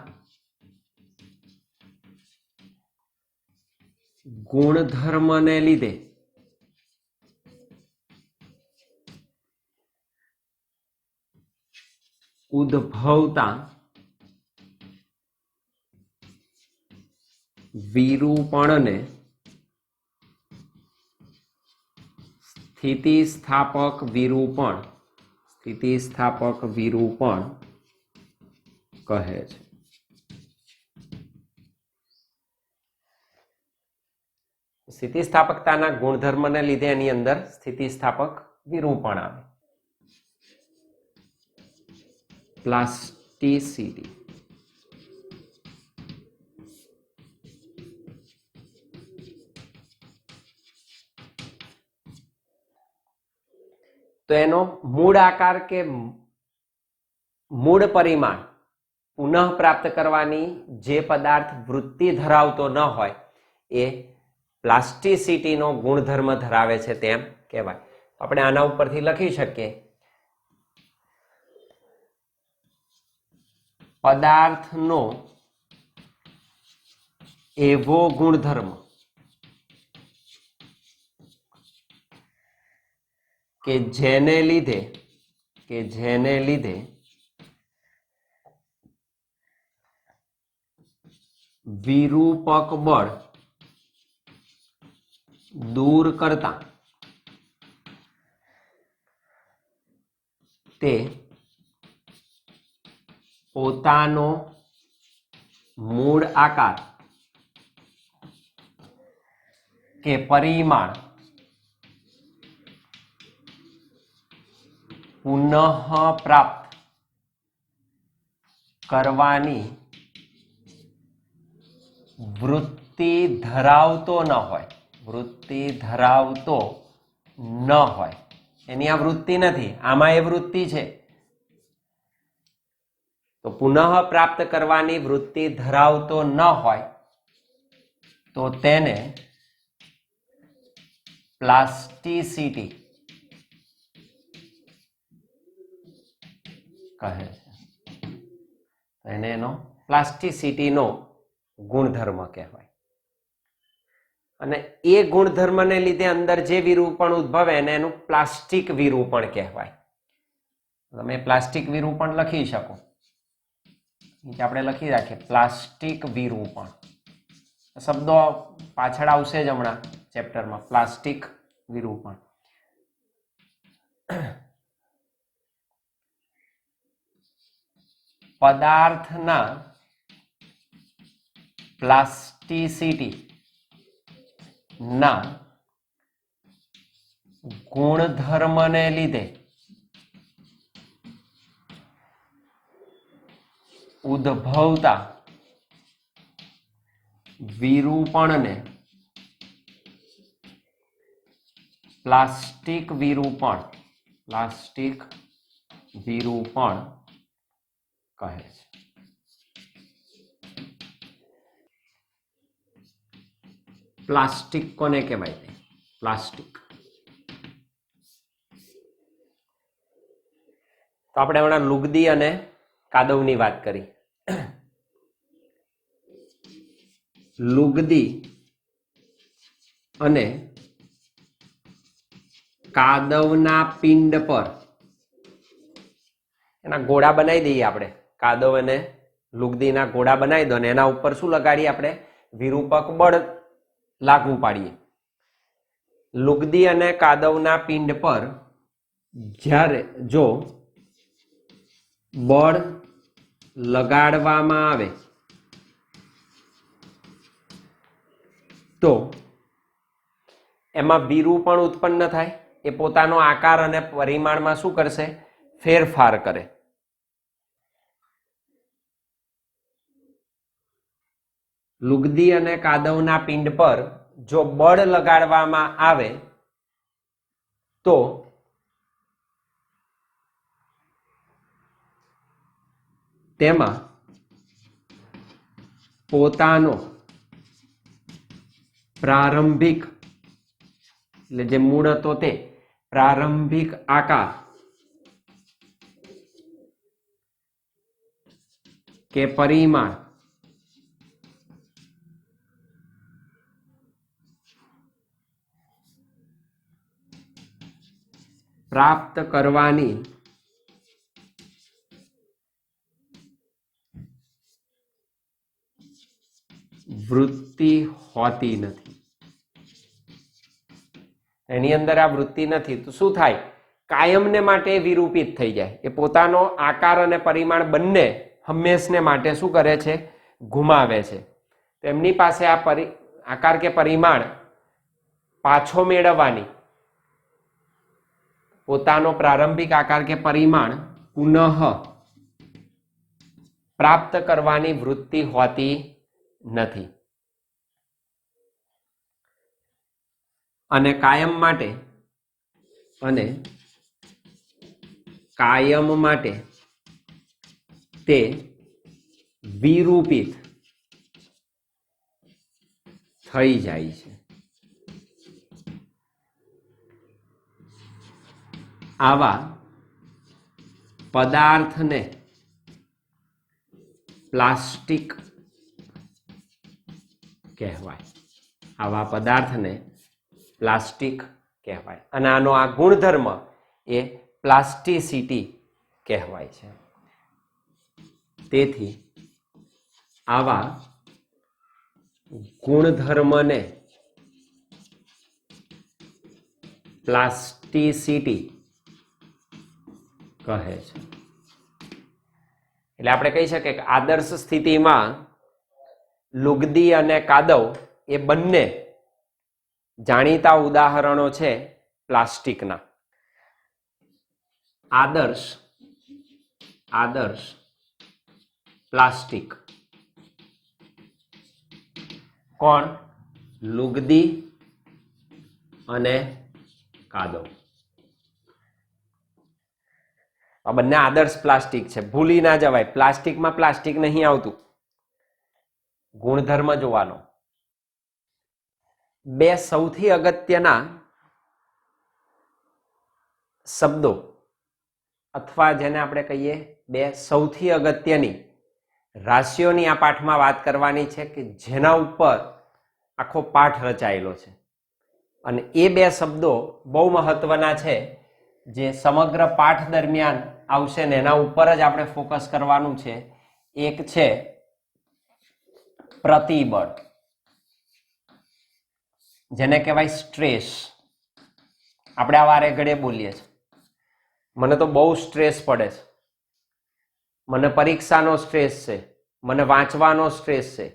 ગુણધર્મને લીધે ઉદ્ભવતા વિરૂપણને સ્થિતિસ્થાપક વિરૂપણ કહે છે. સ્થિતિસ્થાપકતાના ગુણધર્મને લીધે એની અંદર સ્થિતિસ્થાપક વિરૂપણ આવે. પ્લાસ્ટિસિટી. તો એનો મૂળ આકાર કે મૂળ પરિમાણ પુનઃ પ્રાપ્ત કરવાની જે પદાર્થ વૃત્તિ ધરાવતો ન હોય એ પ્લાસ્ટિસિટીનો ગુણધર્મ ધરાવે છે તેમ કહેવાય. આપણે આના ઉપરથી લખી શકીએ પદાર્થનો એવો ગુણધર્મ કે જેને લીધે વિરૂપક બળ દૂર કરતા તે પોતાનો મૂળ આકાર કે પરિમાણ પુનઃ પ્રાપ્ત કરવાની વૃત્તિ ધરાવતો ન હોય, વૃત્તિ ધરાવતો ન હોય, એની આ વૃત્તિ નથી, આમાં એ વૃત્તિ છે, તો પુનઃ પ્રાપ્ત કરવાની વૃત્તિ ધરાવતો ન હોય તો તેને પ્લાસ્ટિસિટી કહે છે. એને એનો પ્લાસ્ટિસિટીનો ગુણધર્મ કહેવાય. અને એ ગુણધર્મને લીધે અંદર જે વિરૂપણ ઉદ્ભવે એને એનું પ્લાસ્ટિક વિરૂપણ કહેવાય. તમે પ્લાસ્ટિક વિરૂપણ લખી શકો, આપણે લખી રાખીએ પ્લાસ્ટિક વિરૂપણ. શબ્દો પાછળ આવશે જ હમણાં ચેપ્ટરમાં. પ્લાસ્ટિક વિરૂપણ પદાર્થના પ્લાસ્ટિસિટી ના ગુણધર્મને લીધે ઉદ્ભવતા વિરૂપણને પ્લાસ્ટિક વિરૂપણ કહે છે. પ્લાસ્ટિક કોને કહેવાય? પ્લાસ્ટિક. તો આપણે હમણાં લુગદી અને કાદવની વાત કરી. લુગદી અને કાદવના પિંડ પર એના ગોળા બનાવી દઈએ આપણે. કાદવ અને લુગદીના ગોળા બનાવી દો અને એના ઉપર શું લગાડીએ આપણે? વિરૂપક બળ લાગુ પાડીએ. લુગદી અને કાદવના પિંડ પર જ્યારે જો બળ લગાડવામાં આવે તો એમાં વિરૂપણ ઉત્પન્ન થાય. એ પોતાનો આકાર અને પરિમાણમાં શું કરશે? ફેરફાર કરે. લુગદી અને કાદવના પિંડ પર જો બળ લગાડવામાં આવે તો તેમાં પોતાનો પ્રારંભિક, એટલે જે મૂળ હતો તે પ્રારંભિક આકાર કે પરિમાણ પ્રાપ્ત કરવાની વૃત્તિ હોતી નથી. એની અંદર આ વૃત્તિ નથી તો શું થાય? કાયમને માટે વિરૂપિત થઈ જાય. એ પોતાનો આકાર અને પરિમાણ બંને હંમેશને માટે શું કરે છે? ગુમાવે છે. તો એમની પાસે આ આકાર કે પરિમાણ પાછો મેળવવાની, પોતાનો પ્રારંભિક આકાર કે પરિમાણ પુનઃ પ્રાપ્ત કરવાની વૃત્તિ હોતી નથી. અને કાયમ માટે તે વિરૂપિત થઈ જાય છે. આવા પદાર્થને પ્લાસ્ટિક કહેવાય. આવા પદાર્થને પ્લાસ્ટિક કહેવાય. અને આનો આ ગુણધર્મ એ પ્લાસ્ટિસિટી કહેવાય છે. તેથી આવા ગુણધર્મને પ્લાસ્ટિસિટી કહે છે. એટલે આપણે કહી શકીએ કે આદર્શ સ્થિતિમાં લુગદી અને કાદવ એ બંને જાણીતા ઉદાહરણો છે પ્લાસ્ટિકના. આદર્શ પ્લાસ્ટિક. કોણ? લુગદી અને કાદવ. આ બંને આદર્શ પ્લાસ્ટિક છે, ભૂલી ના જવાય. પ્લાસ્ટિકમાં પ્લાસ્ટિક નહીં આવતું, ગુણધર્મ જોવાનો. બે સૌથી અગત્યના શબ્દો અથવા જેને આપણે કહીએ બે સૌથી અગત્યની રાશિઓની આ પાઠમાં વાત કરવાની છે કે જેના ઉપર આખો પાઠ રચાયેલો છે. અને એ બે શબ્દો બહુ મહત્વના છે જે સમગ્ર પાઠ દરમિયાન આવશે ને એના ઉપર જ આપણે ફોકસ કરવાનું છે. એક છે પ્રતિબળ, જેને કહેવાય સ્ટ્રેસ. આપણે આ વારે ઘડે બોલીએ છીએ, મને તો બહુ સ્ટ્રેસ પડે છે, મને પરીક્ષાનો સ્ટ્રેસ છે, મને વાંચવાનો સ્ટ્રેસ છે,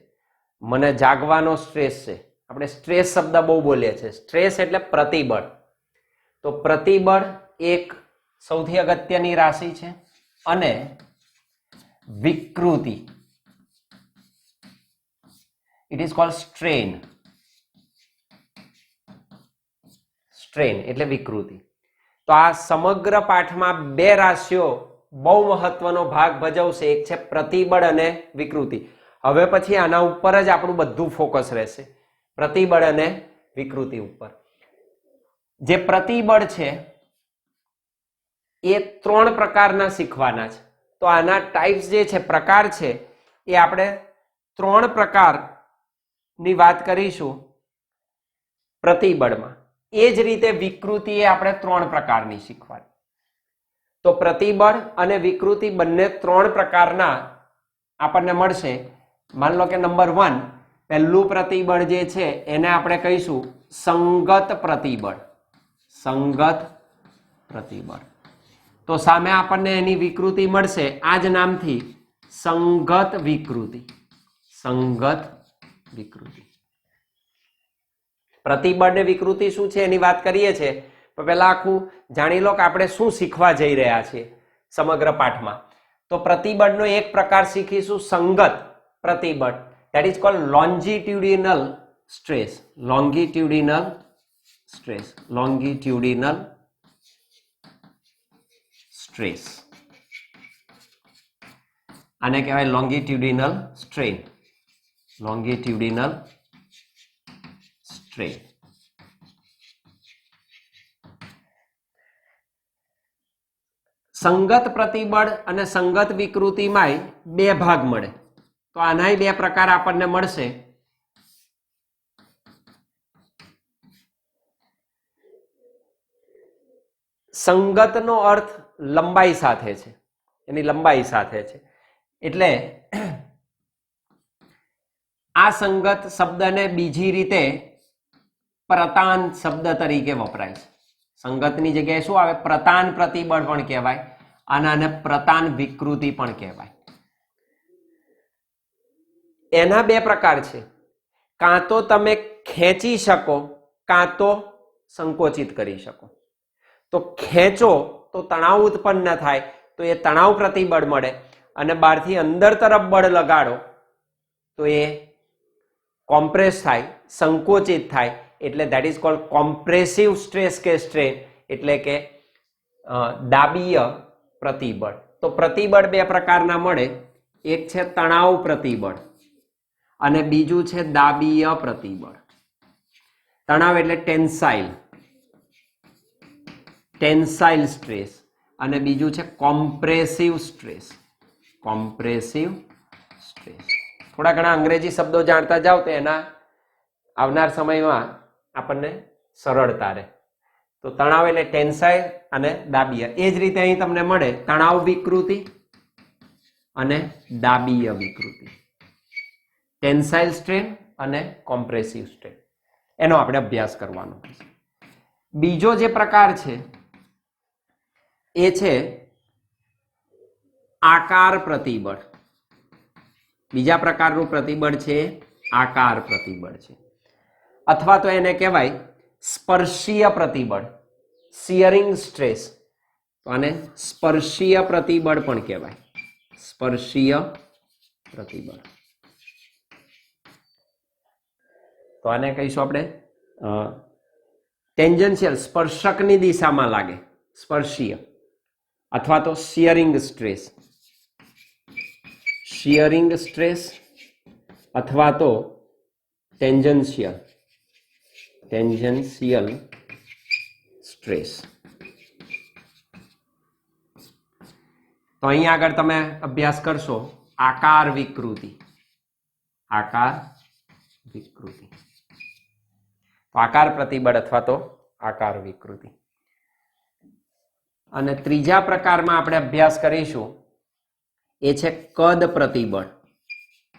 મને જાગવાનો સ્ટ્રેસ છે. આપણે સ્ટ્રેસ શબ્દ બહુ બોલીએ છીએ. સ્ટ્રેસ એટલે પ્રતિબળ. તો પ્રતિબળ એક સૌથી અગત્યની રાશિ છે. અને વિકૃતિ, it is called strain. Strain એટલે વિકૃતિ. તો આ સમગ્ર પાઠમાં બે રાશિઓ બહુ મહત્વનો ભાગ ભજવશે. એક છે પ્રતિબળ અને વિકૃતિ. હવે પછી આના ઉપર જ આપણું બધું ફોકસ રહેશે, પ્રતિબળ અને વિકૃતિ ઉપર. જે પ્રતિબળ છે એ 3 પ્રકારના શીખવાના છે. તો આના ટાઈપ્સ જે છે, પ્રકાર છે, એ આપણે 3 પ્રકારની વાત કરીશું પ્રતિબળમાં. એ જ રીતે વિકૃતિ એ આપણે 3 પ્રકારની શીખવાની. તો પ્રતિબળ અને વિકૃતિ બંને 3 પ્રકારના આપણને મળશે. માન લો કે નંબર 1, પહેલું પ્રતિબળ જે છે એને આપણે કહીશું સંગત પ્રતિબળ. સંગત પ્રતિબળ. તો સામે આપણને એની વિકૃતિ મળશે આ જ નામથી, સંગત વિકૃતિ. સંગત વિકૃતિ. પ્રતિબળ ને વિકૃતિ શું છે એની વાત કરીએ છીએ, તો પહેલા આખું જાણી લો કે આપણે શું શીખવા જઈ રહ્યા છીએ સમગ્ર પાઠમાં. તો પ્રતિબળનો એક પ્રકાર શીખીશું સંગત પ્રતિબળ, that is called longitudinal stress. longitudinal stress. longitudinal stress. આને કહેવાય longitudinal strain. longitudinal strain. સંગત પ્રતિબળ અને સંગત વિકૃતિમાં 2 ભાગ મળે. તો આનાય 2 પ્રકાર આપણને મળશે. સંગતનો અર્થ લંબાઈ સાથે છે, એની લંબાઈ સાથે છે. એટલે આ સંગત શબ્દને બીજી રીતે પ્રતાન શબ્દ તરીકે વપરાય છે. સંગતની જગ્યાએ શું આવે? પ્રતાન પ્રતિબળ પણ કહેવાય અને આને પ્રતાન વિકૃતિ પણ કહેવાય. એના 2 પ્રકાર છે. કાં તો તમે ખેંચી શકો, કાં તો સંકોચિત કરી શકો. તો ખેંચો તો તણાવ ઉત્પન્ન થાય, તો એ તણાવ પ્રતિબળ મળે. અને બહારથી અંદર તરફ બળ લગાડો તો એ કોમ્પ્રેસ થાય, સંકોચિત થાય. એટલે that is called compressive stress કે સ્ટ્રેન, એટલે કે દાબીય પ્રતિબળ. તો પ્રતિબળ 2 પ્રકારના મળે. એક છે તણાવ પ્રતિબળ અને બીજું છે દાબીય પ્રતિબળ. તણાવ એટલે ટેન્સાઇલ સ્ટ્રેસ અને બીજું છે કોમ્પ્રેસિવ સ્ટ્રેસ. Compressive stress. થોડા ઘણા અંગ્રેજી શબ્દો જાણતા જાઓ તો એના આવનાર સમયમાં આપણને સરળતા રહે. તો તણાવ એટલે ટેન્સાઇલ અને દાબીય. એ જ રીતે અહીં તમને મળે તણાવ વિકૃતિ અને દાબીય વિકૃતિ. ટેન્સાઇલ સ્ટ્રેન અને કોમ્પ્રેસિવ સ્ટ્રેન. એનો આપણે અભ્યાસ કરવાનો. બીજો જે પ્રકાર છે એ છે આકાર પ્રતિબળ. બીજા પ્રકારનું પ્રતિબળ છે આકાર પ્રતિબળ છે, અથવા તો એને કહેવાય સ્પર્શીય પ્રતિબળ, શિયરિંગ સ્ટ્રેસ. તો આને સ્પર્શીય પ્રતિબળ પણ કહેવાય. સ્પર્શીય પ્રતિબળ. તો આને કહીશું આપણે ટેન્જન્શિયલ, સ્પર્શકની દિશામાં લાગે, સ્પર્શીય, અથવા તો શિયરિંગ સ્ટ્રેસ, શિયરિંગ સ્ટ્રેસ અથવા તો ટેન્જન્શિયલ, ટેન્જન્શિયલ સ્ટ્રેસ. તો અહીં આગળ તમે અભ્યાસ કરશો આકાર વિકૃતિ, આકાર વિકૃતિ, તો આકાર પ્રતિબળ અથવા તો આકાર વિકૃતિ. અને ત્રીજા પ્રકારમાં આપણે અભ્યાસ કરીશું એ છે કદ પ્રતિબળ,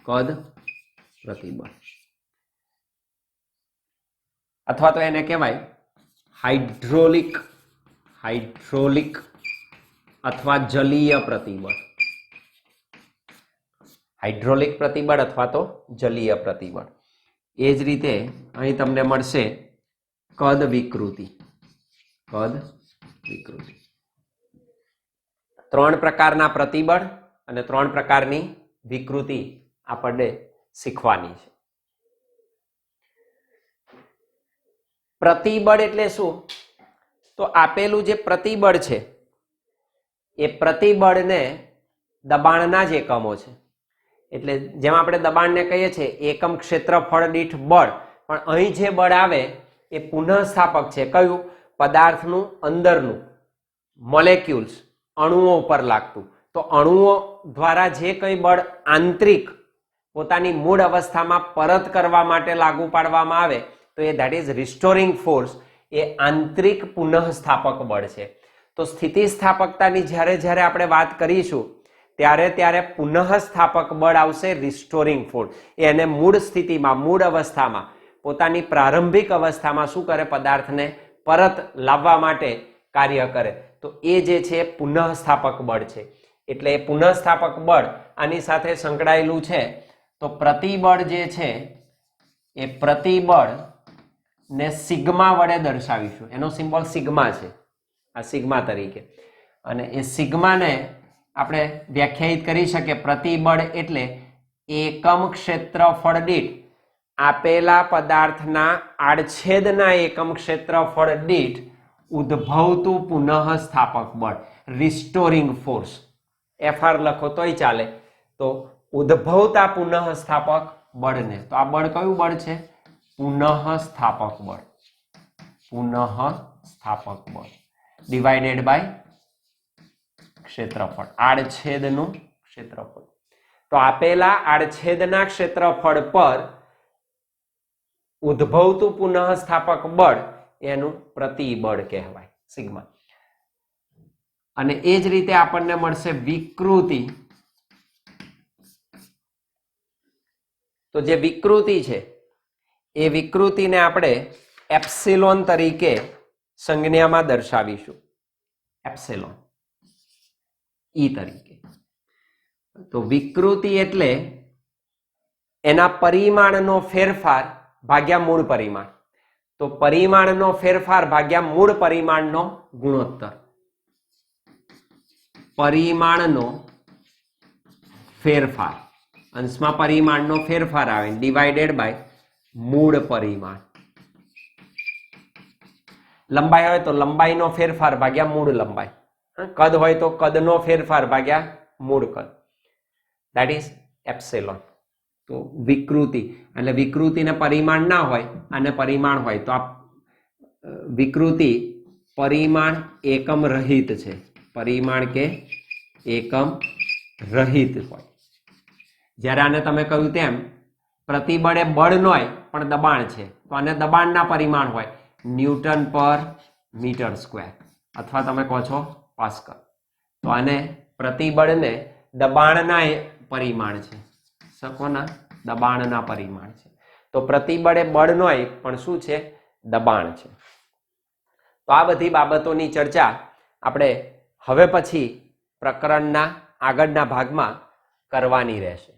કદ પ્રતિબળ, અથવા તો એને કહેવાય હાઇડ્રોલિક, હાઇડ્રોલિક અથવા જલીય પ્રતિબળ, હાઇડ્રોલિક પ્રતિબળ અથવા તો જલીય પ્રતિબળ. એ જ રીતે અહીં તમને મળશે કદ વિકૃતિ, કદ વિકૃતિ. 3 પ્રકારના પ્રતિબળ અને 3 પ્રકારની વિકૃતિ આપણને શીખવાની છે. પ્રતિબળ એટલે શું? તો આપેલું જે પ્રતિબળ છે એ પ્રતિબળને દબાણના જ એકમો છે. એટલે જેમ આપણે દબાણને કહીએ છીએ એકમ ક્ષેત્રફળ દીઠ બળ, પણ અહીં જે બળ આવે એ પુનઃસ્થાપક છે. કયું? પદાર્થનું અંદરનું, મોલેક્યુલ્સ, અણુઓ ઉપર લાગતું. તો અણુઓ દ્વારા જે કંઈ બળ આંતરિક પોતાની મૂળ અવસ્થામાં પરત કરવા માટે લાગુ પાડવામાં આવે તો એ ધેટ ઇઝ રિસ્ટોરિંગ ફોર્સ, એ આંતરિક પુનઃસ્થાપક બળ છે. તો સ્થિતિસ્થાપકતાની જ્યારે જ્યારે આપણે વાત કરીશું ત્યારે પુનઃસ્થાપક બળ આવશે, રિસ્ટોરિંગ ફોર્સ. એને મૂળ સ્થિતિમાં, મૂળ અવસ્થામાં, પોતાની પ્રારંભિક અવસ્થામાં શું કરે? પદાર્થને પરત લાવવા માટે કાર્ય કરે. તો એ જે છે પુનઃસ્થાપક બળ છે. એટલે એ પુનઃસ્થાપક બળ આની સાથે સંકળાયેલું છે. તો પ્રતિબળ જે છે એ પ્રતિબળ ને સિગ્મા વડે દર્શાવીશું. એનો સિમ્બોલ સિગ્મા છે, આ સિગ્મા તરીકે. અને એ સિગ્માને આપણે વ્યાખ્યાયિત કરી શકીએ. પ્રતિબળ એટલે એકમ ક્ષેત્રફળ દીઠ આપેલા પદાર્થના આડછેદના એકમ ક્ષેત્રફળ દીઠ ઉદ્ભવતું પુનઃસ્થાપક બળ, રિસ્ટોરિંગ ફોર્સ. FR લખો તોય ચાલે. તો ઉદ્ભવતા પુનઃસ્થાપક બળને, તો આ બળ કયું બળ છે? પુનઃસ્થાપક બળ, પુનઃસ્થાપક બળ ડિવાઇડેડ બાય ક્ષેત્રફળ, આડછેદનું ક્ષેત્રફળ. તો આપેલા આડછેદના ક્ષેત્રફળ પર ઉદ્ભવતું પુનઃસ્થાપક બળ એનું પ્રતિબળ કહેવાય, સિગ્મા. અને એ જ રીતે આપણને મળશે વિકૃતિ. તો જે વિકૃતિ છે એ વિકૃતિને આપણે એપ્સિલોન તરીકે સંજ્ઞામાં દર્શાવીશું, એપ્સિલોન, ઈ તરીકે. તો વિકૃતિ એટલે એના પરિમાણનો ફેરફાર ભાગ્યા મૂળ પરિમાણ. તો પરિમાણનો ફેરફાર ભાગ્યા મૂળ પરિમાણનો ગુણોત્તર, પરિમાણનો ફેરફાર, અંશમાં પરિમાણનો ફેરફાર આવે, ડિવાઇડેડ બાય મૂળ પરિમાણ. લંબાઈ હોય તો લંબાઈનો ફેરફાર ભાગ્યા મૂળ લંબાઈ, કદ હોય તો કદનો ફેરફાર ભાગ્યા મૂળ કદ, ધેટ ઇઝ એપ્સિલોન. તો વિકૃતિ એટલે વિકૃતિને પરિમાણ ના હોય અને પરિમાણ હોય. તો આ વિકૃતિ પરિમાણ એકમ રહિત છે, પરિમાણ કે એકમ રહિત હોય. જ્યારે આને તમે કહ્યું તેમ પ્રતિબળ એ બળ ન હોય પણ દબાણ છે, તો આને દબાણના પરિમાણ હોય, ન્યૂટન પર મીટર સ્ક્વેર અથવા તમે કહો છો પાસ્કલ. તો આને પ્રતિબળને દબાણના પરિમાણ છે, શકોના દબાણના પરિમાણ છે. તો પ્રતિબળ એ બળ ન હોય પણ શું છે? દબાણ છે. તો આ બધી બાબતોની ચર્ચા આપણે હવે પછી પ્રકરણના આગળના ભાગમાં કરવાની રહેશે.